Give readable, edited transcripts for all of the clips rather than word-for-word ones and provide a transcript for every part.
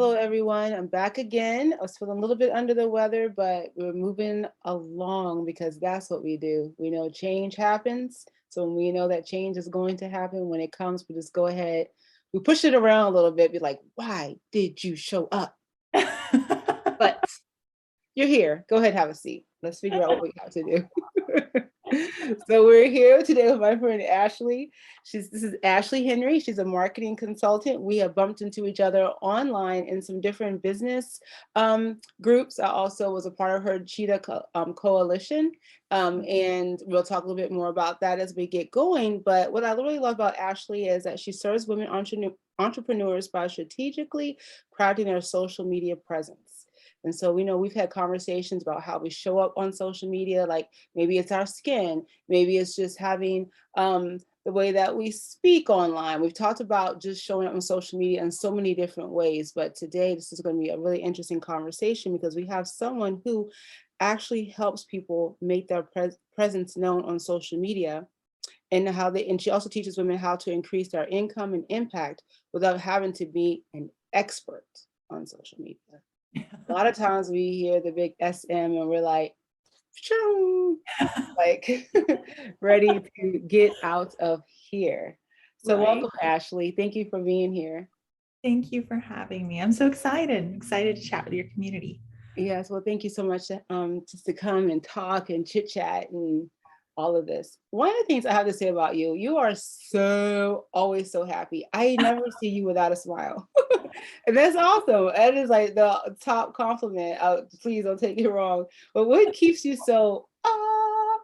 Hello, everyone. I'm back again. I was feeling a little bit under the weather, but we're moving along because that's what we do. We know change happens. So when we know that change is going to happen, when it comes, we just go ahead. We push it around a little bit, be like, why did you show up? But you're here. Go ahead, have a seat. Let's figure out what we got to do. So we're here today with my friend Ashleigh. This is Ashleigh Henry. She's a marketing consultant. We have bumped into each other online in some different business groups. I also was a part of her Cheetah Coalition. And we'll talk a little bit more about that as we get going. But what I really love about Ashleigh is that she serves women entrepreneurs by strategically crafting their social media presence. And so we know we've had conversations about how we show up on social media, like maybe it's our skin, maybe it's just having the way that we speak online. We've talked about just showing up on social media in so many different ways, but today this is going to be a really interesting conversation because we have someone who actually helps people make their presence known on social media and she also teaches women how to increase their income and impact without having to be an expert on social media. A lot of times we hear the big SM and we're like, "Shoo," like ready to get out of here. So Right. welcome, Ashleigh. Thank you for being here. Thank you for having me. I'm so excited to chat with your community. Yes, well, thank you so much just to come and talk and chit chat and all of this. One of the things I have to say about you, you are always so happy. I never see you without a smile. And that's awesome. That is like the top compliment. Please don't take it wrong. But what keeps you so, um,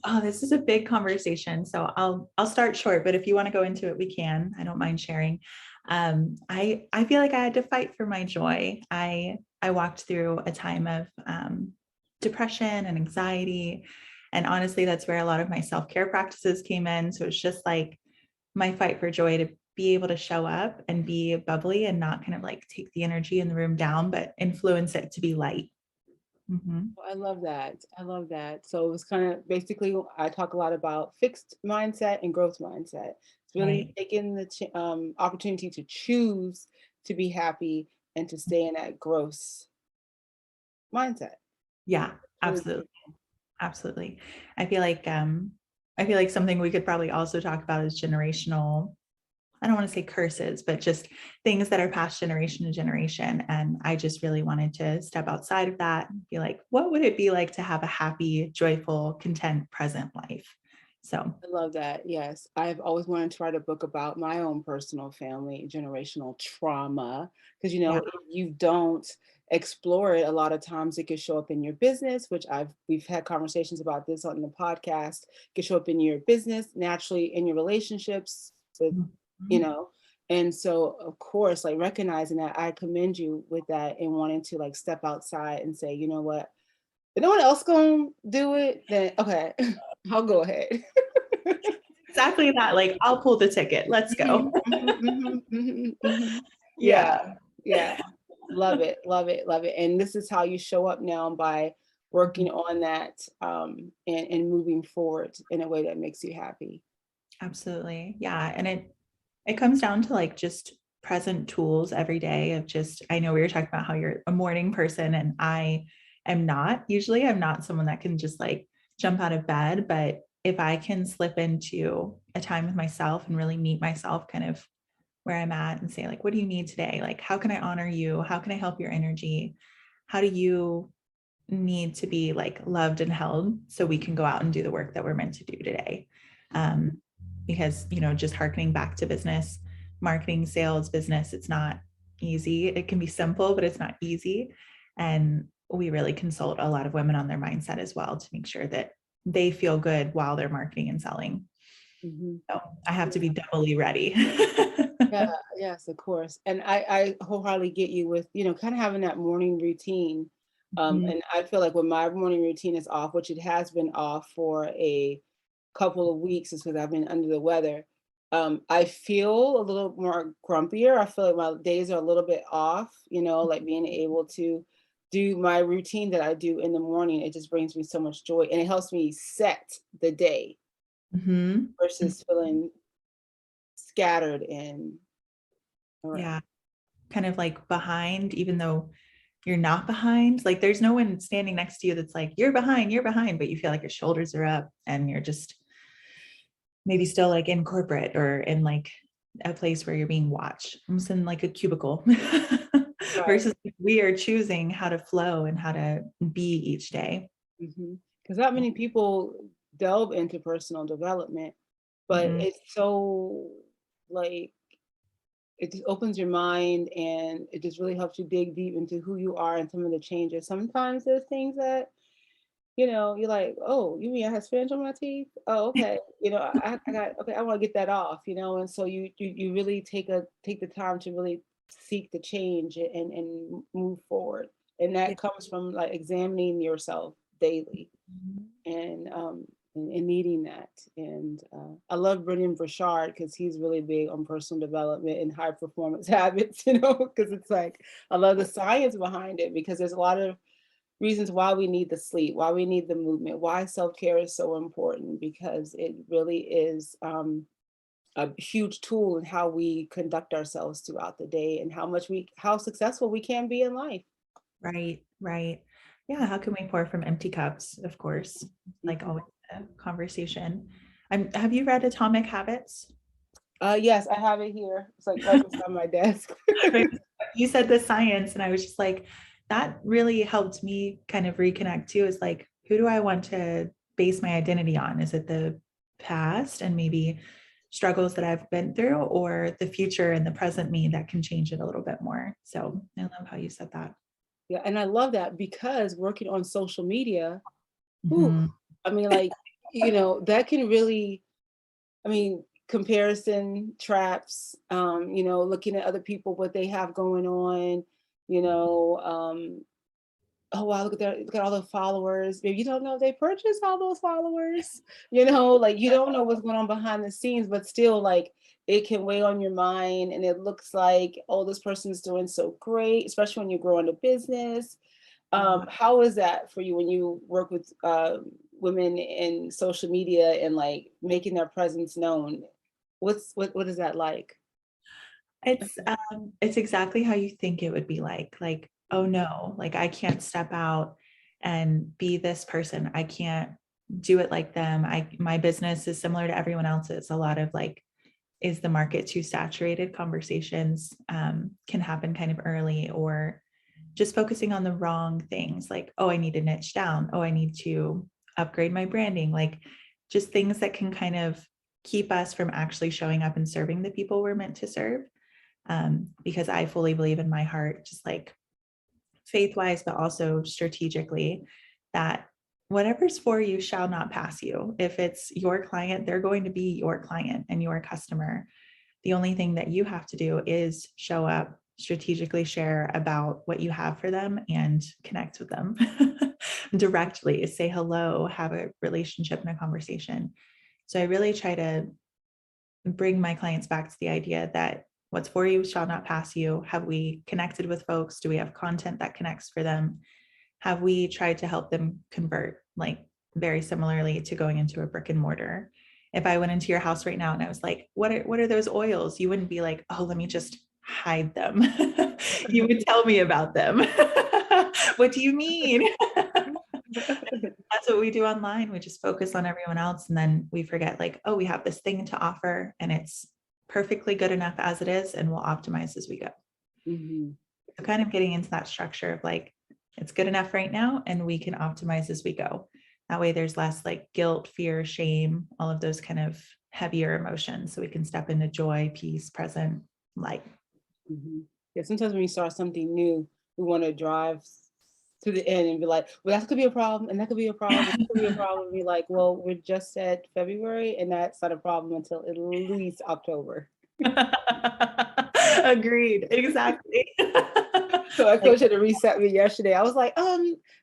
oh, this is a big conversation, so I'll start short. But if you want to go into it, we can. I don't mind sharing. I feel like I had to fight for my joy. I walked through a time of depression and anxiety, and honestly, that's where a lot of my self-care practices came in. So it's just like my fight for joy to be able to show up and be bubbly and not kind of like take the energy in the room down, but influence it to be light. Mhm. I love that. I love that. So it was kind of basically, I talk a lot about fixed mindset and growth mindset. It's really Right. taking the opportunity to choose to be happy and to stay in that growth mindset. Yeah, Really absolutely. beautiful. Absolutely. I feel like I feel like something we could probably also talk about is generational, I don't want to say curses, but just things that are passed generation to generation. And I just really wanted to step outside of that and be like, what would it be like to have a happy, joyful, content, present life? So, I love that. Yes. I've always wanted to write a book about my own personal family, generational trauma. Because, yeah. if you don't explore it, a lot of times it could show up in your business, which we've had conversations about this on the podcast. It could show up in your business, naturally in your relationships with, you Mhm. know. And so, of course, like recognizing that, I commend you with that and wanting to like step outside and say, you know what, if no one else gonna do it, then okay, I'll go ahead. Exactly that. Like, I'll pull the ticket. Let's Mhm, go. mhm, mhm, mhm, mhm. Yeah. Yeah, yeah. Love it, love it, love it. And this is how you show up now by working on that, and moving forward in a way that makes you happy. Absolutely. Yeah. And it comes down to like just present tools every day of just, I know we were talking about how you're a morning person and I am not. Usually I'm not someone that can just like jump out of bed, but if I can slip into a time with myself and really meet myself kind of where I'm at and say like, what do you need today? Like, how can I honor you? How can I help your energy? How do you need to be like loved and held so we can go out and do the work that we're meant to do today? um, because just harkening back to business, marketing, sales, business, it's not easy. It can be simple, but it's not easy. And we really consult a lot of women on their mindset as well to make sure that they feel good while they're marketing and selling. Mhm. So I have to be doubly ready. Yeah, yes, of course. And I wholeheartedly get you with, kind of having that morning routine. Mhm. And I feel like when my morning routine is off, which it has been off for a couple of weeks, is because I've been under the weather. I feel a little more grumpier. I feel like my days are a little bit off, like being able to do my routine that I do in the morning. It just brings me so much joy and it helps me set the day Mhm. versus feeling scattered and All right. Yeah. Kind of like behind, even though you're not behind. Like there's no one standing next to you that's like, you're behind, but you feel like your shoulders are up and you're just maybe still like in corporate or in like a place where you're being watched, almost in like a cubicle. Right. Versus we are choosing how to flow and how to be each day. Because not many people delve into personal development, but Mm-mm. it's so like it just opens your mind and it just really helps you dig deep into who you are and some of the changes. Sometimes there's things that, you're like, oh, you mean I have spinach on my teeth? Oh, okay. I got okay, I want to get that off, and so you really take the time to really seek the change and move forward. And Yeah. that comes from like examining yourself daily and needing that. And I love Brendan Burchard because he's really big on personal development and high performance habits, because it's like I love the science behind it because there's a lot of reasons why we need the sleep, why we need the movement, why self-care is so important because it really is a huge tool in how we conduct ourselves throughout the day and how successful we can be in life. Right, right. Yeah, how can we pour from empty cups? Of course, like Mhm. always a conversation. Have you read Atomic Habits? Yes, I have it here. It's like right beside my desk. Right. You said the science, and I was just like, that really helped me kind of reconnect too. Is like, who do I want to base my identity on? Is it the past and maybe struggles that I've been through, or the future and the present me that can change it a little bit more? So I love how you said that. Yeah, and I love that because working on social media, ooh, Mhm. I mean, like, that can really, I mean, comparison traps, looking at other people, what they have going on, you know, oh wow, look at all the followers. Maybe you don't know if they purchased all those followers, like you don't know what's going on behind the scenes, but still like it can weigh on your mind and it looks like, oh, this person's doing so great, especially when you're growing a business. Yeah. How is that for you when you work with women in social media and like making their presence known? What is that like? It's exactly how you think it would be like, oh no, like I can't step out and be this person. I can't do it like them. My business is similar to everyone else's. A lot of like, is the market too saturated conversations can happen kind of early, or just focusing on the wrong things like, oh, I need to niche down. Oh, I need to upgrade my branding. Like just things that can kind of keep us from actually showing up and serving the people we're meant to serve. Because I fully believe in my heart, just like faith wise, but also strategically, that whatever's for you shall not pass you. If it's your client, they're going to be your client and your customer. The only thing that you have to do is show up, strategically share about what you have for them, and connect with them directly, say hello, have a relationship and a conversation. So I really try to bring my clients back to the idea that what's for you shall not pass you. Have we connected with folks? Do we have content that connects for them? Have we tried to help them convert, like very similarly to going into a brick and mortar? If I went into your house right now and I was like, what are those oils? You wouldn't be like, oh, let me just hide them. You would tell me about them. What do you mean? That's what we do online. We just focus on everyone else and then we forget like, oh, we have this thing to offer and it's perfectly good enough as it is, and we'll optimize as we go. Mhm. So kind of getting into that structure of like, it's good enough right now and we can optimize as we go. That way there's less like guilt, fear, shame, all of those kind of heavier emotions. So we can step into joy, peace, present, light. Mhm. Yeah, sometimes when you start something new, we want to drive to the end and be like, well, that could be a problem, and that could be a problem, and that could be a problem. And be like, well, we're just at February, and that's not a problem until at least October. Agreed. Exactly. So my Like, coach had to reset me yesterday. I was like,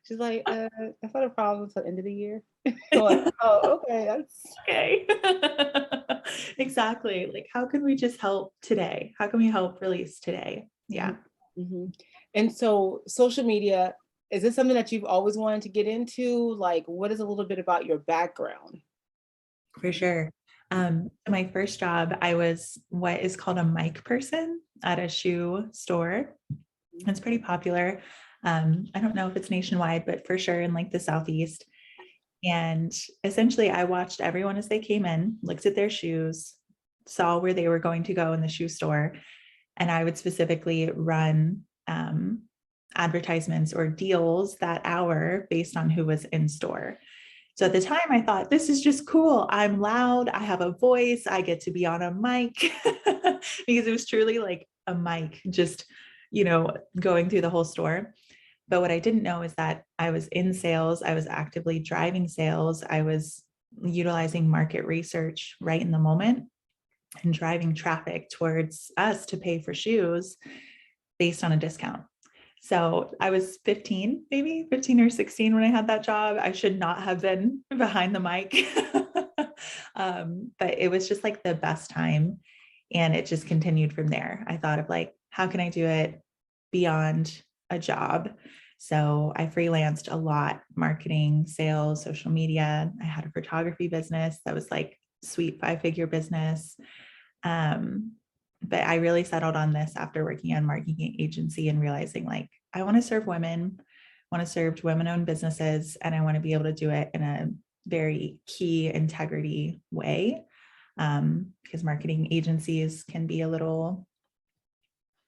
she's like, that's not a problem until the end of the year. I'm like, oh, okay, that's okay. Exactly. Like, how can we just help today? How can we help release today? mhm, Yeah, mhm. And so social media, is this something that you've always wanted to get into? Like, what is a little bit about your background? for sure. My first job, I was what is called a mic person. at a shoe store. It's pretty popular. I don't know if it's nationwide, but for sure in like the Southeast. And essentially, I watched everyone as they came in, looked at their shoes, saw where they were going to go in the shoe store, and I would specifically run advertisements or deals that hour based on who was in store. So at the time, I thought, this is just cool. I'm loud. I have a voice. I get to be on a mic because it was truly like a mic, just, going through the whole store. But what I didn't know is that I was in sales. I was actively driving sales. I was utilizing market research right in the moment and driving traffic towards us to pay for shoes based on a discount. So I was 15, maybe 15 or 16 when I had that job. I should not have been behind the mic. But it was just like the best time. And it just continued from there. I thought of like, how can I do it beyond a job? So I freelanced a lot, marketing, sales, social media. I had a photography business that was like sweet 5-figure business. But I really settled on this after working on marketing agency and realizing like, I want to serve women, want to serve women-owned businesses, and I want to be able to do it in a very key integrity way. Because marketing agencies can be a little,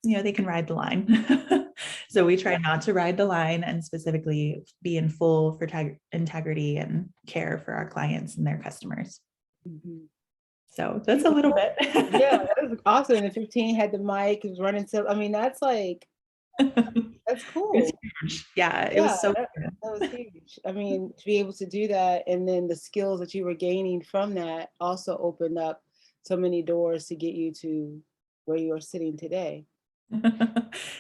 they can ride the line. So we try not to ride the line and specifically be in full for integrity and care for our clients and their customers. Mhm. So that's a little bit. Yeah, that was awesome. And the 15 had the mic, was running. So, I mean, that's like, that's It's cool. huge. Yeah, it Yeah, was so that, good. that was huge. I mean, to be able to do that and then the skills that you were gaining from that also opened up so many doors to get you to where you are sitting today. Yeah.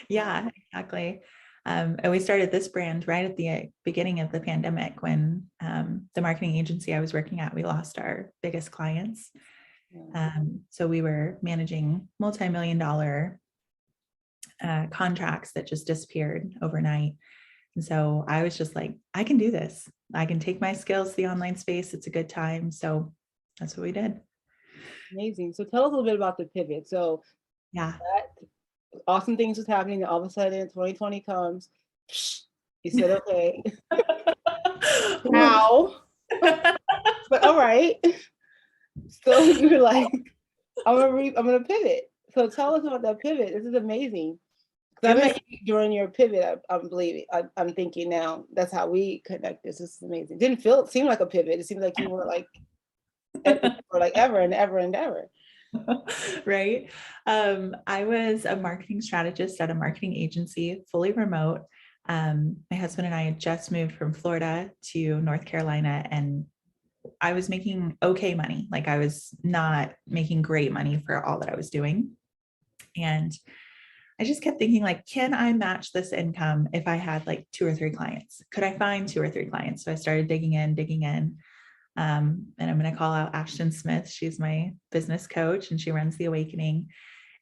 Yeah, exactly. And we started this brand right at the beginning of the pandemic when the marketing agency I was working at, we lost our biggest clients. Yeah. So we were managing multi-million dollar contracts that just disappeared overnight. And so I was just like, I can do this. I can take my skills to the online space. It's a good time. So that's what we did. Amazing. So tell us a little bit about the pivot. So Yeah. that awesome things was happening, and all of a sudden 2020 comes. You said, okay, how? But all right. So you're like, I'm gonna pivot. So tell us about that pivot. This is amazing. Because It I was, met you during your pivot. I'm believing. I'm thinking now. That's how we connect. This is amazing. Didn't seem like a pivot. It seemed like you were like for like ever and ever and ever. right. I was a marketing strategist at a marketing agency, fully remote. My husband and I had just moved from Florida to North Carolina, and I was making okay money. Like I was not making great money for all that I was doing. And I just kept thinking, like, can I match this income if I had like 2 or 3 clients? Could I find 2 or 3 clients? So I started digging in. And I'm going to call out Ashton Smith. She's my business coach and she runs The Awakening.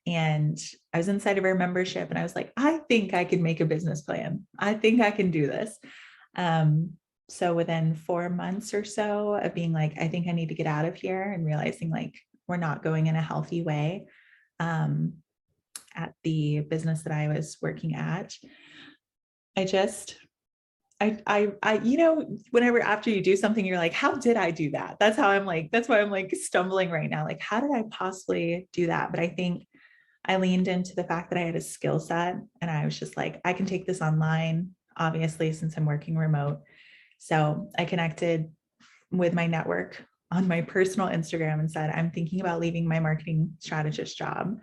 And I was inside of her membership and I was like, I think I can make a business plan. I think I can do this. So within 4 months or so of being like, I think I need to get out of here and realizing like we're not going in a healthy way at the business that I was working at, I just whenever after you do something, you're like, how did I do that? That's why I'm like stumbling right now. Like, how did I possibly do that? But I think I leaned into the fact that I had a skill set and I was just like, I can take this online, obviously, since I'm working remote. So I connected with my network on my personal Instagram and said, I'm thinking about leaving my marketing strategist job.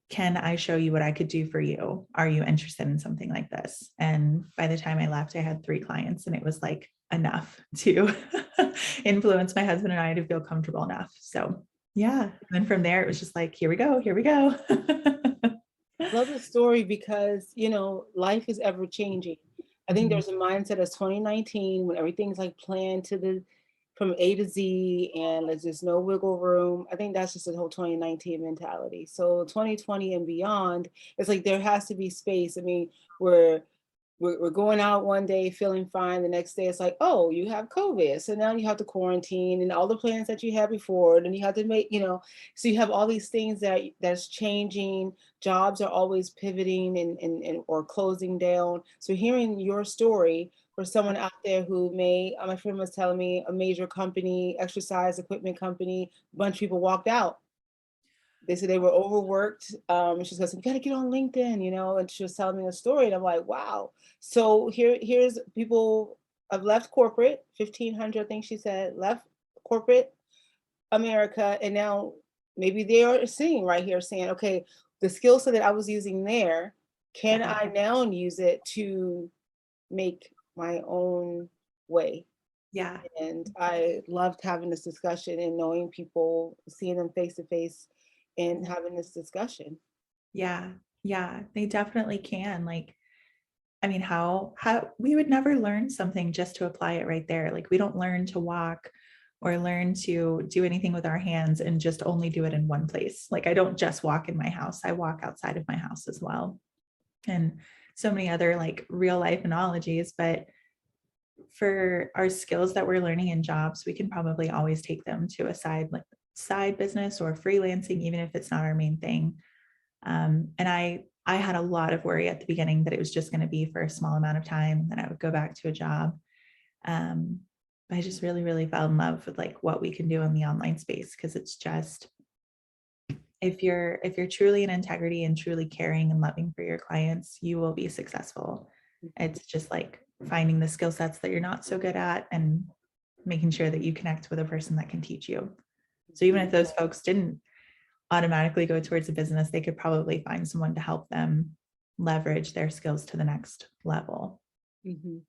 Can I show you what I could do for you? Are you interested in something like this? And by the time I left, I had 3 clients and it was like enough to influence my husband and I to feel comfortable enough. So yeah. And then from there, it was just like, here we go, here we go. Love the story because life is ever changing. I think Mhm. there's a mindset of 2019 when everything's like planned to the from A to Z and there's just no wiggle room. I think that's just the whole 2019 mentality. So 2020 and beyond, it's like there has to be space. I mean, we're we're going out one day feeling fine. The next day it's like, oh, you have COVID. So now you have to quarantine and all the plans that you had before. Then you have to make, so you have all these things that's changing. Jobs are always pivoting and or closing down. So hearing your story for someone out there who my friend was telling me a major company, exercise equipment company, a bunch of people walked out. They said they were overworked. And she goes, "You got to get on LinkedIn," and she was telling me a story, and I'm like, "Wow!" So here's people have left corporate, 1,500, I think she said, left corporate America, and now maybe they are sitting right here saying, "Okay, the skill set that I was using there, can Yeah. I now use it to make my own way?" Yeah. And I loved having this discussion and knowing people, seeing them face to face and having this discussion. Yeah. Yeah. They definitely can. Like, I mean, how we would never learn something just to apply it right there. Like we don't learn to walk or learn to do anything with our hands and just only do it in one place. Like I don't just walk in my house. I walk outside of my house as well. And so many other like real life analogies, but for our skills that we're learning in jobs, we can probably always take them to a side business or freelancing, even if it's not our main thing. And I had a lot of worry at the beginning that it was just going to be for a small amount of time, and then I would go back to a job. Um, I just really, really fell in love with like what we can do in the online space because it's just if you're truly in integrity and truly caring and loving for your clients, you will be successful. It's just like finding the skill sets that you're not so good at and making sure that you connect with a person that can teach you. So even if those folks didn't automatically go towards a business, they could probably find someone to help them leverage their skills to the next level. Mhm.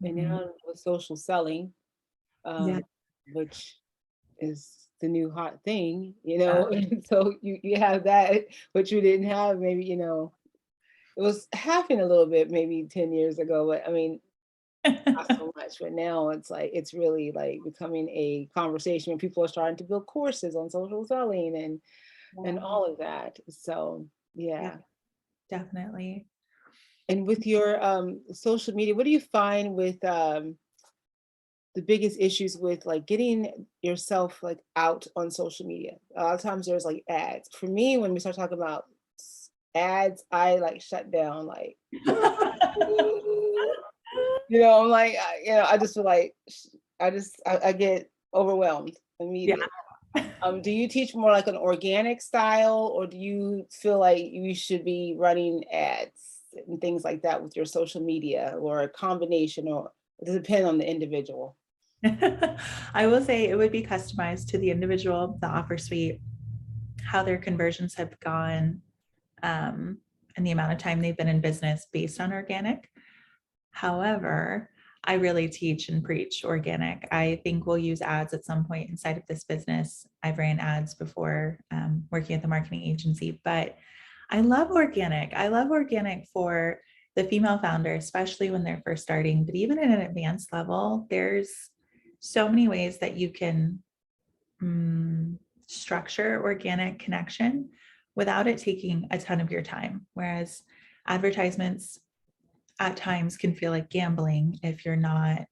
And Mhm. now with social selling, Yeah. um, which is the new hot thing, Yeah. and so you have that, which you didn't have maybe, it was happening a little bit maybe 10 years ago, but I mean, not so much. But now it's like it's really like becoming a conversation when people are starting to build courses on social selling and Yeah. all of that. So Yeah, yeah. definitely. And with your social media, what do you find with the biggest issues with like getting yourself like out on social media? A lot of times there's like ads. For me, when we start talking about ads, I like shut down like I'm like I just feel like I get overwhelmed Yeah. immediately. Do you teach more like an organic style, or do you feel like you should be running ads and things like that with your social media, or a combination, or does it depend on the individual? I will say it would be customized to the individual, the offer suite, how their conversions have gone, um, and the amount of time they've been in business based on organic. However, I really teach and preach organic. I think we'll use ads at some point inside of this business. I've ran ads before working at the marketing agency, but I love organic. I love organic for the female founder, especially when they're first starting. But even at an advanced level, there's so many ways that you can structure organic connection without it taking a ton of your time. Whereas advertisements at times can feel like gambling if you're not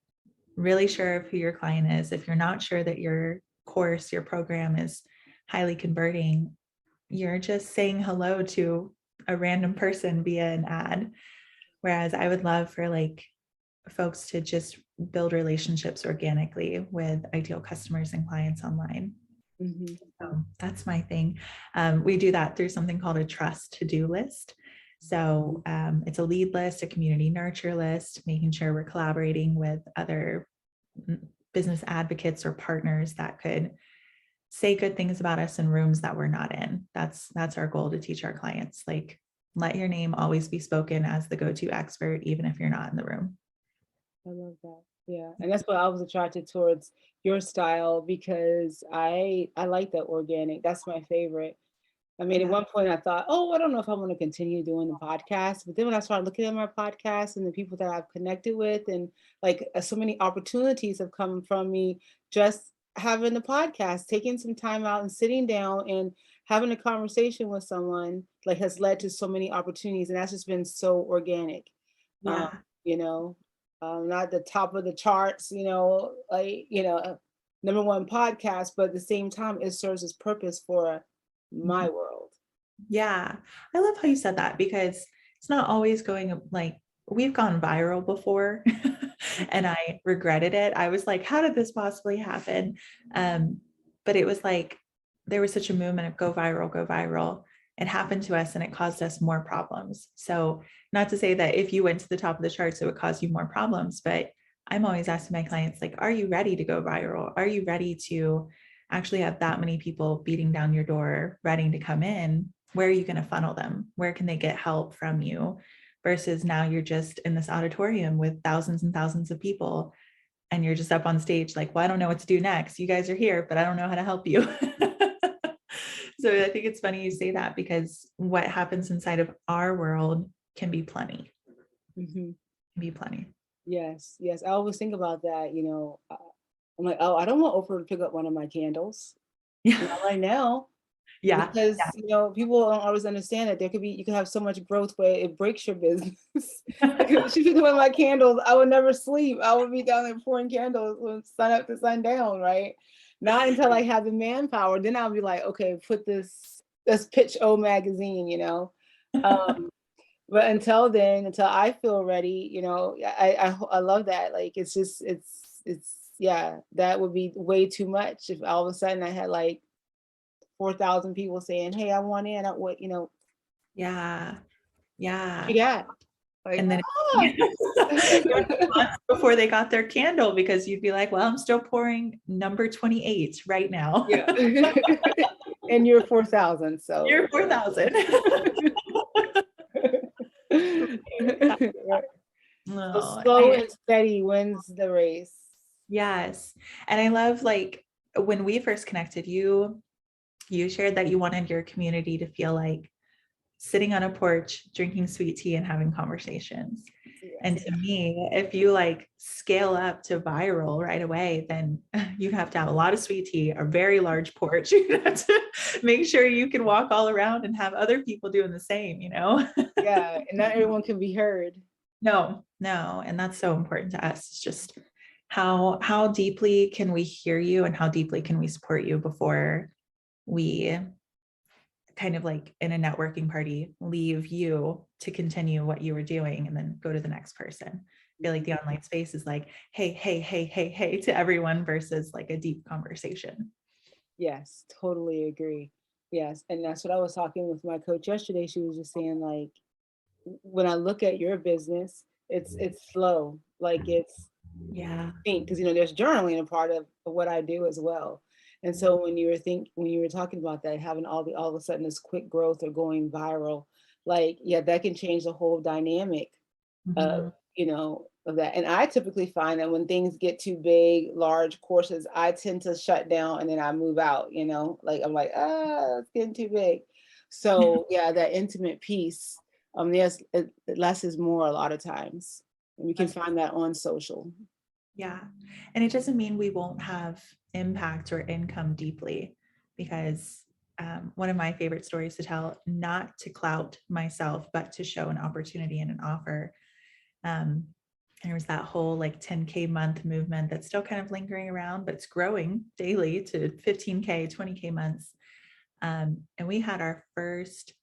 really sure of who your client is, if you're not sure that your course, your program is highly converting, you're just saying hello to a random person via an ad. Whereas I would love for like folks to just build relationships organically with ideal customers and clients online. Mhm. So that's my thing. We do that through something called a trust to-do list. So it's a lead list, a community nurture list, making sure we're collaborating with other business advocates or partners that could say good things about us in rooms that we're not in. That's our goal to teach our clients. Like, let your name always be spoken as the go-to expert, even if you're not in the room. I love that. Yeah, and that's why I was attracted towards your style because I like that organic. That's my favorite. I mean, at Yeah. one point I thought, oh, I don't know if I want to continue doing the podcast. But then when I started looking at my podcast and the people that I've connected with, and like so many opportunities have come from me just having the podcast, taking some time out and sitting down and having a conversation with someone, like has led to so many opportunities. And that's just been so organic. um, Yeah. you know, not the top of the charts, like, number one podcast, but at the same time, it serves its purpose for my Mhm. world. Yeah. I love how you said that because it's not always going like we've gone viral before and I regretted it. I was like, how did this possibly happen? Um, but it was like there was such a movement of go viral, go viral. It happened to us and it caused us more problems. So, not to say that if you went to the top of the charts, it would cause you more problems, but I'm always asking my clients, like, are you ready to go viral? Are you ready to actually have that many people beating down your door, ready to come in? Where are you going to funnel them? Where can they get help from you? Versus now you're just in this auditorium with thousands and thousands of people and you're just up on stage like, well, I don't know what to do next. You guys are here, but I don't know how to help you. So I think it's funny you say that because what happens inside of our world can be plenty, Mhm. can be plenty. Yes, yes. I always think about that, I'm like, oh, I don't want Oprah to pick up one of my candles. Yeah. Not right now. Yeah. Because, people don't always understand that you can have so much growth where it breaks your business. Like if she picked up one of my candles, I would never sleep. I would be down there pouring candles from sun up to sundown, right? Not until I have the manpower. Then I'll be like, okay, let's pitch O magazine. Um, but until then, until I feel ready, I love that. Like it's yeah, that would be way too much if all of a sudden I had like 4,000 people saying, "Hey, I want in." Yeah. Yeah. You got? Like, And then ah. it would be months before they got their candle because you'd be like, well, I'm still pouring number 28 right now. Yeah. And you're 4,000, so You're 4,000. right. So Oh, slow and steady wins the race. yes. And I love like when we first connected, you shared that you wanted your community to feel like sitting on a porch, drinking sweet tea and having conversations. And Yes. to me, if you like scale up to viral right away, then you have to have a lot of sweet tea, a very large porch. You have to make sure you can walk all around and have other people doing the same. Yeah, and not everyone can be heard. No, no. And that's so important to us. It's just how deeply can we hear you and how deeply can we support you before we kind of like in a networking party, leave you to continue what you were doing and then go to the next person. I feel like the online space is like, hey, hey, hey, hey, hey to everyone versus like a deep conversation. Yes, totally agree. Yes, and that's what I was talking with my coach yesterday. She was just saying like, when I look at your business, it's slow. Like it's Yeah. because there's journaling a part of what I do as well. And so when you were talking about that, having all of a sudden this quick growth or going viral, like yeah, that can change the whole dynamic of Mhm. of that. And I typically find that when things get too big, large courses, I tend to shut down and then I move out. Like I'm like, it's getting too big. So yeah, that intimate piece. Yes, less is more a lot of times, and we can find that on social. Yeah. And it doesn't mean we won't have impact or income deeply because one of my favorite stories to tell, not to clout myself, but to show an opportunity and an offer. Um, and there was that whole like 10K month movement that's still kind of lingering around, but it's growing daily to 15K, 20K months. And we had our first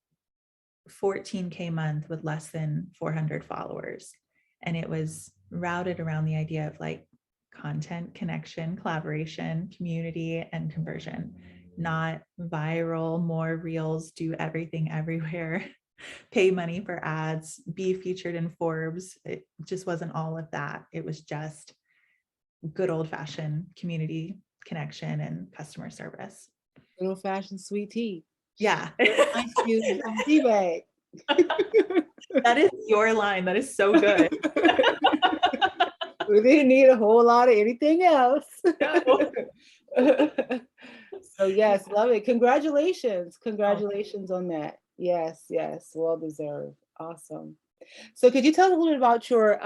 14K month with less than 400 followers. And it was routed around the idea of like content, connection, collaboration, community, and conversion, not viral, more reels, do everything everywhere, pay money for ads, be featured in Forbes. It just wasn't all of that. It was just good old fashioned community connection and customer service. Good old fashioned sweet tea. Yeah. Ice cubes and tea bag. That is your line. That is so good. We didn't need a whole lot of anything else. No. So yes, love it. Congratulations. Oh, Congratulations on that. Yes, yes, well deserved. Awesome. So could you tell us a little bit about your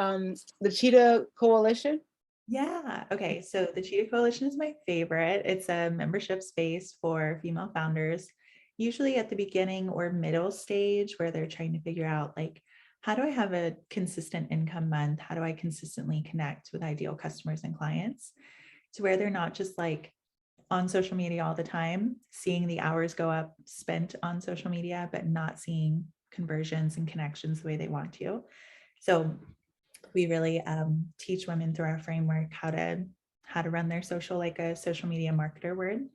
the Cheetah Coalition? yeah. Okay. So the Cheetah Coalition is my favorite. It's a membership space for female founders, usually at the beginning or middle stage where they're trying to figure out like, how do I have a consistent income month? How do I consistently connect with ideal customers and clients to where they're not just like on social media all the time, seeing the hours go up spent on social media, but not seeing conversions and connections the way they want to. So we really teach women through our framework how to run their social like a social media marketer would.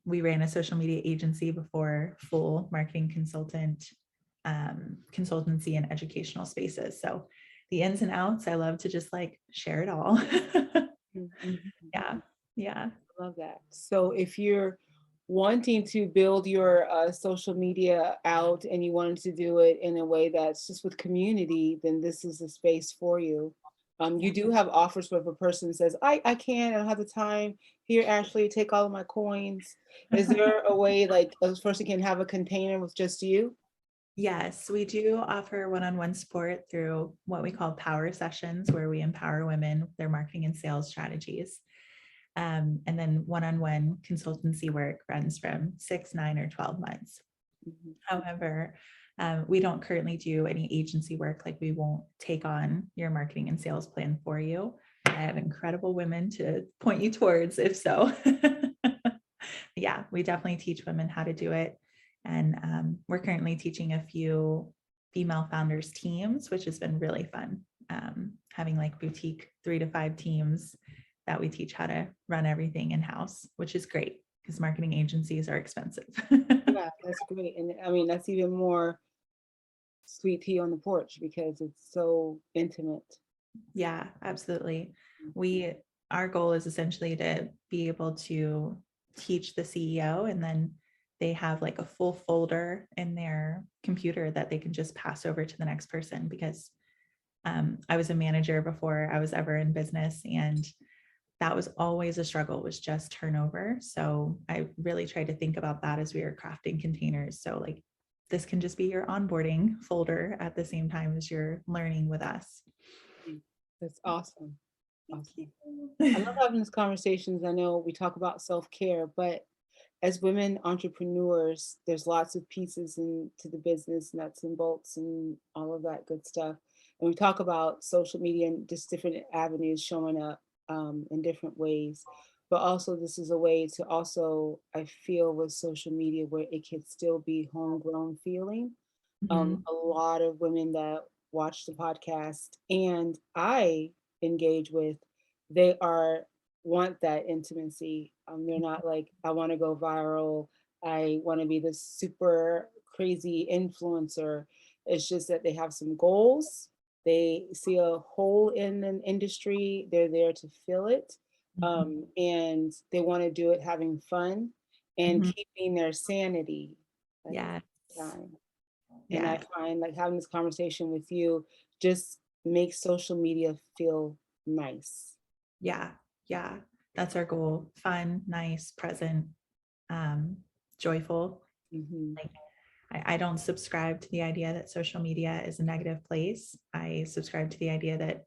We ran a social media agency before, full marketing consultant, consultancy and educational spaces. So the ins and outs, I love to just like share it all. Mhm. Yeah. Yeah. Love that. So if you're wanting to build your social media out and you wanted to do it in a way that's just with community, then this is the space for you. You Yeah. do have offers where if a person says, I can't, I don't have the time. Here, Ashley, take all of my coins. Is there a way like a person can have a container with just you? Yes, we do offer one-on-one support through what we call power sessions, where we empower women with their marketing and sales strategies. And then one-on-one consultancy work runs from 6, 9, or 12 months. Mhm. However, we don't currently do any agency work, like we won't take on your marketing and sales plan for you. I have incredible women to point you towards if so. Yeah, we definitely teach women how to do it. And we're currently teaching a few female founders teams, which has been really fun. Having like boutique 3 to 5 teams that we teach how to run everything in-house, which is great because marketing agencies are expensive. Yeah, that's great. And I mean, that's even more sweet tea on the porch because it's so intimate. Yeah, absolutely. Mhm. We Our goal is essentially to be able to teach the CEO, and then they have like a full folder in their computer that they can just pass over to the next person, because I was a manager before I was ever in business, and that was always a struggle, was just turnover. So I really tried to think about that as we were crafting containers. So like this can just be your onboarding folder at the same time as you're learning with us. That's awesome. Thank Awesome. I you. love having these conversations. I know we talk about self-care, but as women entrepreneurs, there's lots of pieces into the business, nuts and bolts and all of that good stuff. And we talk about social media and just different avenues showing up in different ways. But also this is a way to also, I feel with social media where it can still be homegrown feeling. Mhm. A lot of women that watch the podcast and I engage with, they are want that intimacy. They're not like, I want to go viral. I want to be this super crazy influencer. It's just that they have some goals. They see a hole in an industry. They're there to fill it. Mhm. And they want to do it having fun and Mhm. keeping their sanity at the Yes. same time. And I Yeah. find like having this conversation with you just makes social media feel nice. Yeah. Yeah. That's our goal. Fun, nice, present, um, joyful. Mhm. Like I don't subscribe to the idea that social media is a negative place. I subscribe to the idea that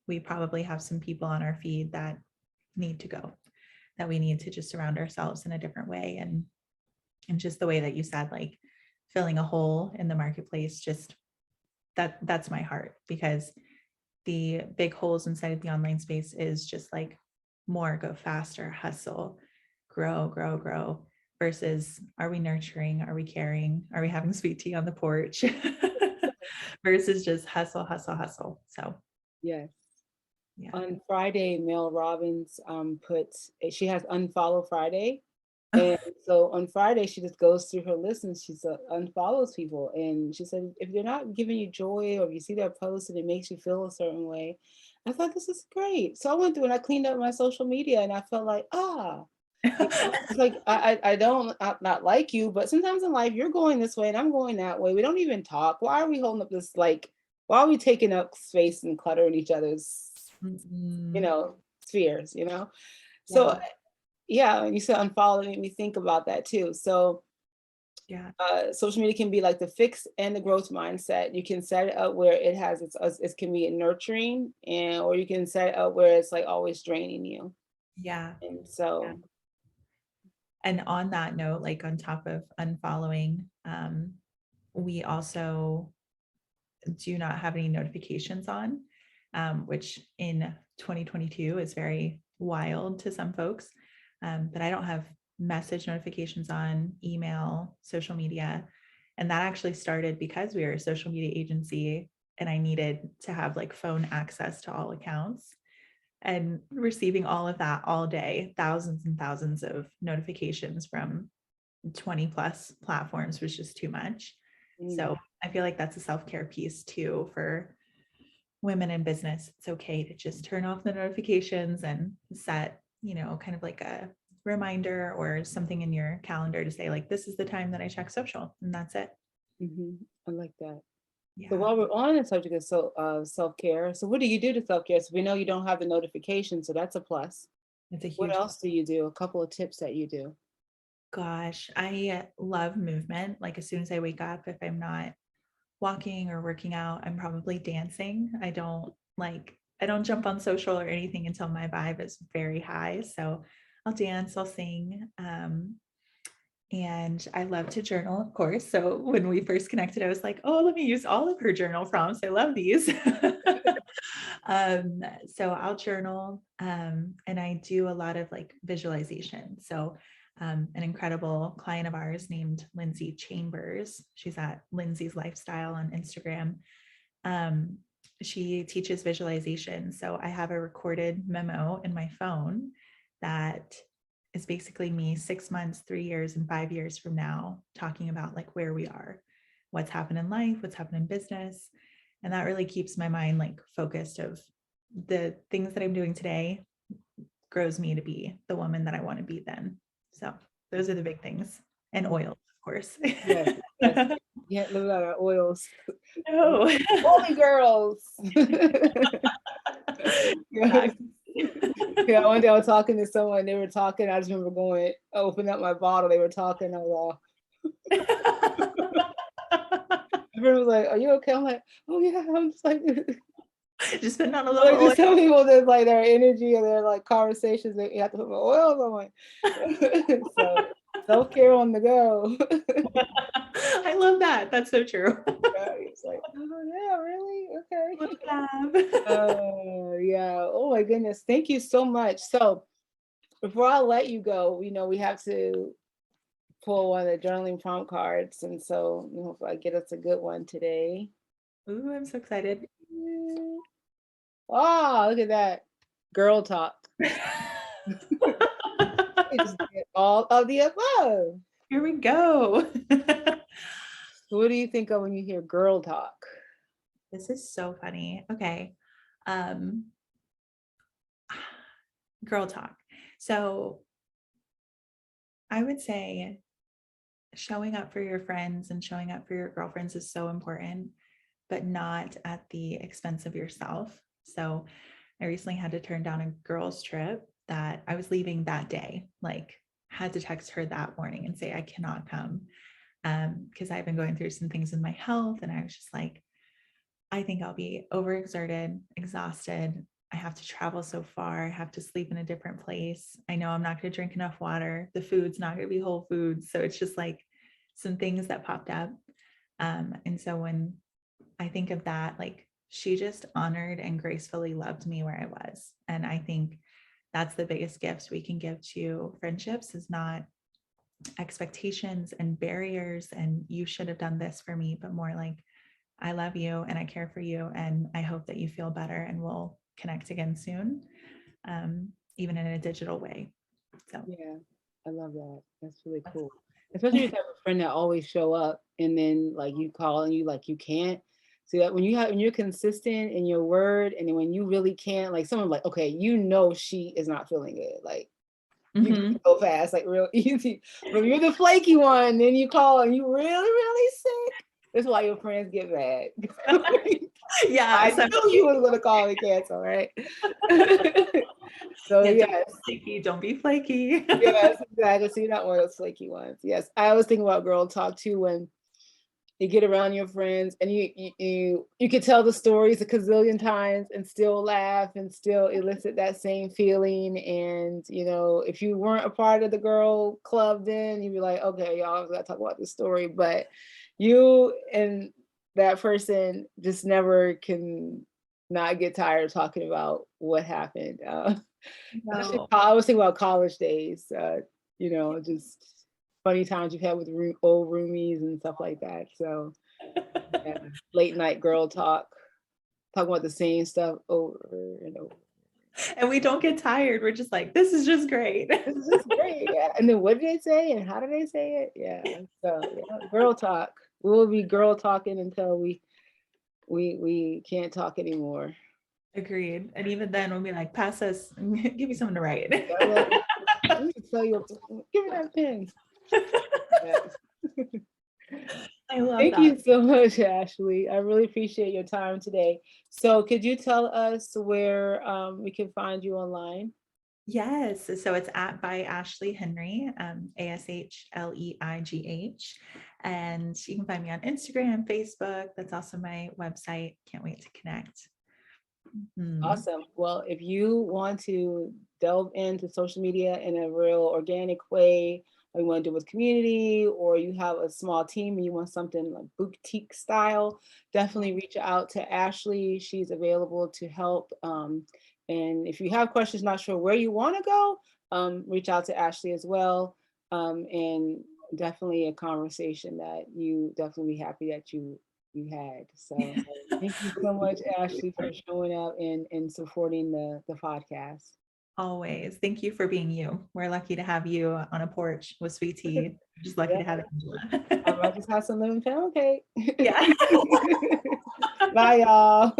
we probably have some people on our feed that need to go, that we need to just surround ourselves in a different way. And just the way that you said, like filling a hole in the marketplace, just that's my heart, because the big holes inside of the online space is just like more, go faster, hustle, grow, grow, grow, versus are we nurturing? Are we caring? Are we having sweet tea on the porch? Versus just hustle, hustle, hustle. So Yes. yeah. On Friday, Mel Robbins she has Unfollow Friday. And so on Friday, she just goes through her list and she unfollows people. And she said, if they're not giving you joy or if you see their post and it makes you feel a certain way, I thought this is great. So I went through and I cleaned up my social media and I felt like, it's like I don't not like you, but sometimes in life you're going this way and I'm going that way. We don't even talk. Why are we holding up this like? Why are we taking up space and cluttering each other's, Mhm. spheres? So Yeah. yeah, you said unfollow made me think about that too. So Yeah. social media can be like the fix and the growth mindset. You can set it up where it can be nurturing, and or you can set it up where it's like always draining you. Yeah. And Yeah. so And on that note, like on top of unfollowing, we also do not have any notifications on, which in 2022 is very wild to some folks. But I don't have message notifications on, email, social media. And that actually started because we are a social media agency and I needed to have like phone access to all accounts, and receiving all of that all day, thousands and thousands of notifications from 20 plus platforms was just too much. So I feel like that's a self-care piece too for women in business. It's okay to just turn off the notifications and set, kind of like a reminder or something in your calendar to say like, this is the time that I check social, and that's it. I like that. Yeah. So while we're on the subject of self-care, so what do you do to self-care? So we know you don't have the notification, so that's a plus. It's a What huge, else do you do? A couple of tips that you do. gosh, I love movement. Like as soon as I wake up, if I'm not walking or working out, I'm probably dancing. I don't jump on social or anything until my vibe is very high. So I'll dance, I'll sing. And I love to journal, of course. So when we first connected, I was like, oh, let me use all of her journal prompts. I love these. So I'll journal, and I do a lot of like visualization. So an incredible client of ours named Lindsay Chambers, she's at Lindsay's Lifestyle on Instagram. She teaches visualization. So I have a recorded memo in my phone that is basically me 6 months, 3 years, and 5 years from now, talking about like where we are, what's happened in life, what's happened in business. And that really keeps my mind like focused of the things that I'm doing today grows me to be the woman that I want to be then. So those are the big things. And oils, of course. Yes, yes. Yeah, live out our oils. No. Holy girls. Yeah. Yeah, one day I was talking to someone, they were talking, I just remember going, open up my bottle, they were talking, I was everyone was like, are you okay? I'm like, oh yeah, I'm just like, just putting on a like little just oil. some people there's like their energy or their like conversations that you have to put my oils on. Like, so self-care on the go. I love that. That's so true. Yeah, it's like, oh yeah, really? Okay. Love. Yeah. Oh my goodness. Thank you so much. So before I let you go, we have to pull one of the journaling prompt cards. And so hopefully I get us a good one today. Ooh, I'm so excited. Oh, look at that. Girl talk. Just get all of the above. Here we go. So what do you think of when you hear girl talk? This is so funny. Okay. Girl talk. So I would say showing up for your friends and showing up for your girlfriends is so important, but not at the expense of yourself. So I recently had to turn down a girls' trip that I was leaving that day, like had to text her that morning and say, I cannot come. Because I've been going through some things with my health. And I was just like, I think I'll be overexerted, exhausted. I have to travel so far. I have to sleep in a different place. I know I'm not going to drink enough water. The food's not going to be whole foods. So it's just like some things that popped up. And so when I think of that, like she just honored and gracefully loved me where I was. And I think that's the biggest gifts we can give to friendships, is not expectations and barriers and you should have done this for me, but more like, I love you and I care for you and I hope that you feel better and we'll connect again soon, even in a digital way. So Yeah, I love that. That's really cool. Especially if you have a friend that always show up and then like you call and you like you can't. See that when you're consistent in your word, and then when you really can't, like someone like, okay, she is not feeling good. Like you can go fast, like real easy. But if you're the flaky one, then you call and you really, really sick. That's why your friends get mad. yeah, I knew you was gonna call and cancel, right? So yeah, yes. Don't be flaky. Yes, exactly. So you're not one of those flaky ones. Yes. I always think about girl talk too, when you get around your friends and you could tell the stories a gazillion times and still laugh and still elicit that same feeling. And if you weren't a part of the girl club, then you'd be like, okay, y'all gotta talk about this story. But you and that person just never can not get tired of talking about what happened. Especially No. I was thinking about college days, just funny times you've had with old roomies and stuff like that. So yeah, late night girl talk, talking about the same stuff over and over. And we don't get tired. We're just like, this is just great. This is just great. Yeah. And then what did they say and how did they say it? Yeah. So yeah, girl talk. We will be girl talking until we can't talk anymore. Agreed. And even then we'll be like, pass us, give me something to write. Yeah, well, let me tell you, give me that pen. Yes. I love Thank that. you so much, Ashleigh. I really appreciate your time today. So could you tell us where we can find you online? Yes. So it's at by Ashleigh Henry, ASHLEIGH. And you can find me on Instagram, Facebook. That's also my website. Can't wait to connect. Mhm. Awesome. Well, if you want to delve into social media in a real organic way, or you want to do it with community, or you have a small team and you want something like boutique style, definitely reach out to Ashleigh. She's available to help. And if you have questions, not sure where you want to go, reach out to Ashleigh as well. And definitely a conversation that you definitely be happy that you had. So thank you so much, Ashleigh, for showing up and supporting the podcast. Always. Thank you for being you. We're lucky to have you on a porch with sweet tea. Just lucky Yeah, to have I Angela. might just have some lemon pound cake. Yeah. Bye, y'all.